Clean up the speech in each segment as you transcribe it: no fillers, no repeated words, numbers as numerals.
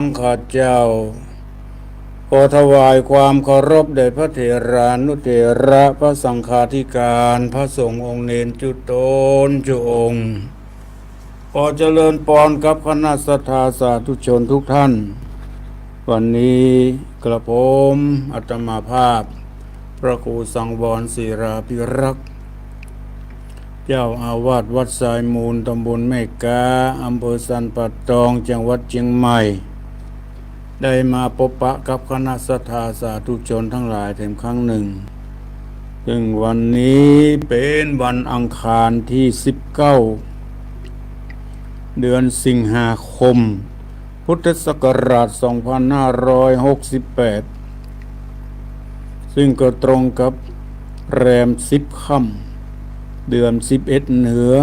ข้าเจ้าขอถวายความเคารพแด่พระเถรานุเถระพระสังฆาธิการพระสงฆ์องค์เนรจุตนจุองค์ขอเจริญพรกับคณะสัทธาสาธุชนทุกท่านวันนี้กระผมอาตมาภาพพระครูสังวรศิราภิรักษ์เจ้าอาวาสวัดสายมูลตำบลแม่กาอำเภอสันป่าตองจังหวัดเชียงใหม่ได้มาพบปะกับคณะสัทธาสาธุชนทั้งหลายเต็มครั้งหนึ่งซึ่งวันนี้เป็นวันอังคารที่19เดือนสิงหาคมพุทธศักราช2568ซึ่งก็ตรงกับแรม10ค่ำเดือน11เหนือ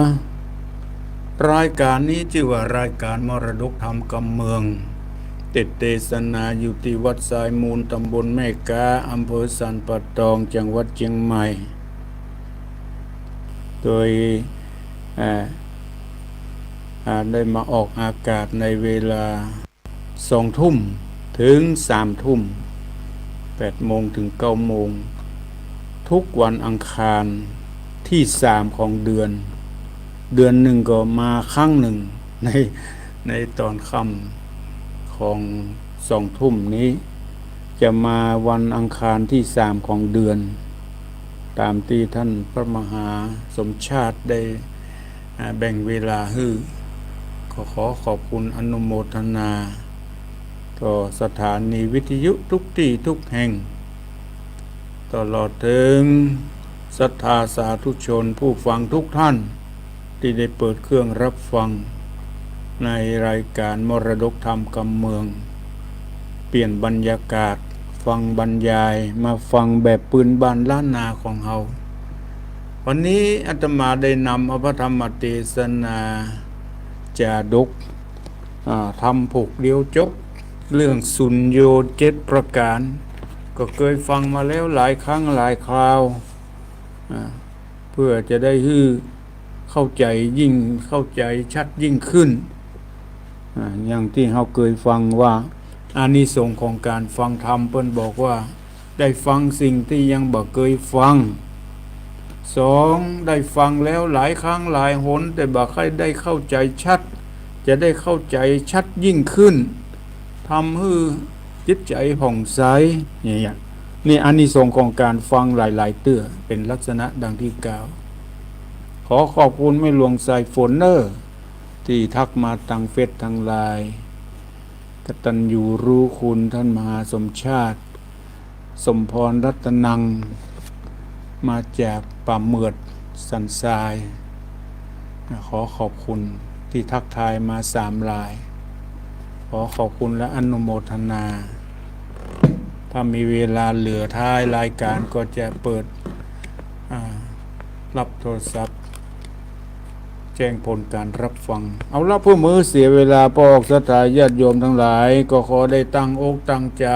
รายการนี้ชื่อว่ารายการมรดกธรรมกำเมืองเทศนาอยู่ที่วัดสายมูลตำบลแม่กาอำเภอสันป่าตองจังหวัดเชียงใหม่โดยได้มาออกอากาศในเวลา2 ทุ่มถึง3 ทุ่ม8 โมงถึง9 โมงทุกวันอังคารที่3ของเดือนหนึ่งก็มาครั้งหนึ่งในตอนค่ำของ2 ทุ่มนี้จะมาวันอังคารที่3ของเดือนตามที่ท่านพระมหาสมชาติได้แบ่งเวลาให้ขอขอบคุณอนุโมทนาต่อสถานีวิทยุทุกที่ทุกแห่งตลอดถึงศรัทธาสาธุชนผู้ฟังทุกท่านที่ได้เปิดเครื่องรับฟังในรายการมรดกธรรมกำเมืองเปลี่ยนบรรยากาศฟังบรรยายมาฟังแบบปืนบ้านล้านนาของเฮาวันนี้อาตมาได้นำพระธรรมเทศนาจาดกทำผูกเดียวจบเรื่องสุญโญ7 ประการก็เคยฟังมาแล้วหลายครั้งหลายคราวเพื่อจะได้เข้าใจยิ่งเข้าใจชัดยิ่งขึ้นอย่างที่เราเคยฟังว่าอานิสงส์ของการฟังธรรมเพิ่นบอกว่าได้ฟังสิ่งที่ยังบ่เคยฟัง2ได้ฟังแล้วหลายครั้งหลายหนแต่บ่ค่อยได้เข้าใจชัดจะได้เข้าใจชัดยิ่งขึ้นทำให้จิตใจผ่องใสนี่อานิสงส์ของการฟังหลายๆเตื้อเป็นลักษณะดังที่กล่าวขอขอบคุณแม่หลวงสายฝนที่ทักมาทางเฟซทางไลน์กตัญญูรู้คุณท่านมหาสมชาติสมพรรัตนังมาจากป่าเมือดสันทรายขอขอบคุณที่ทักทายมา3 รายขอขอบคุณและอนุโมทนาถ้ามีเวลาเหลือท้ายรายการก็จะเปิดรับโทรศัพท์แจ้งผลการรับฟังเอาละเพื่อมือเสียเวลาพอออกศรัทธาญาติโยมทั้งหลายก็ขอได้ตั้งอกตั้งใจ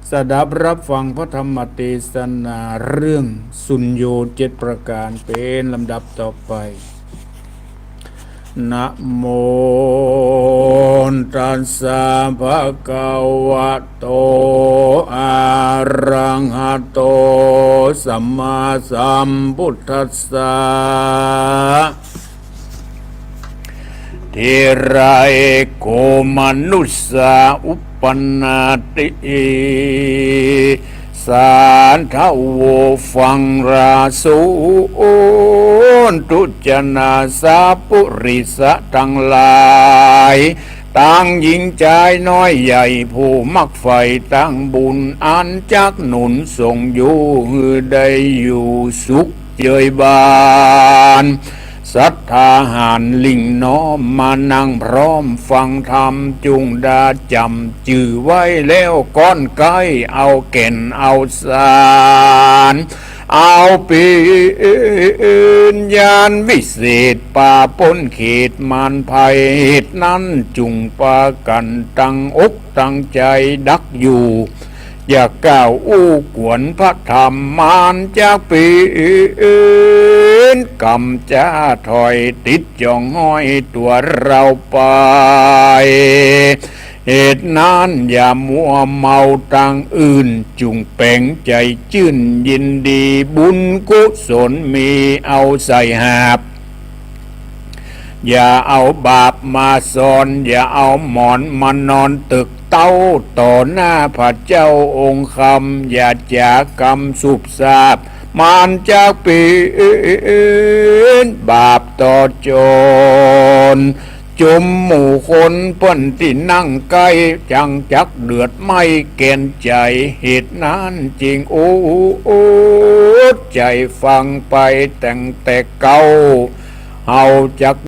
สดับรับฟังพระธรรมเทศนาเรื่องสุญโญ7 ประการเป็นลำดับต่อไปนะโมตัสสะภะคะวะโตอะระหะโตสัมมาสัมพุทธัสสะเทระเอโกมนุสสะอุปปนาติสานทะโวฟังราสุตุจนาสาปุริสะทั้งหลายตั้งหญิงใจน้อยใหญ่ผู้มักใฝ่ตั้งบุญอันจักหนุนส่งอยู่ได้อยู่สุขเจยบานศรัทธาหารลิงน้อมมานั่งพร้อมฟังธรรมจุงดาจำจื่อไว้แล้วก้อนไก่เอาแก่นเอาสารเอาปีญญาณวิเศษป่าพ้นเขตมารภัยเหตุนั้นจุงปากันตั้งอกตั้งใจดักอยู่ อย่าก้าวอู้กวนพระธรรมมารจากปีอื่นกำจะถอยติดจ่องห้อยตัวเราไป เหตุนั้นอย่ามัวเมาตังอื่นจุงแป่งใจชื่นยินดีบุญกุศลมีเอาใส่หาบอย่าเอาบาปมาซ่อนอย่าเอาหมอนมานอนตึกเต้าต่อหน้าพระเจ้าองค์คำอย่าจากกรรมสุบสาบมานจากปีนบาปต่อโจรจุมหมู่คนเปิ้นที่นั่งใกล้จังจักเดือดไม่เกณฑ์ใจเหตุนั้นจริงโอ้ใจฟังไปแต่งแต่เก่าเฮาจัก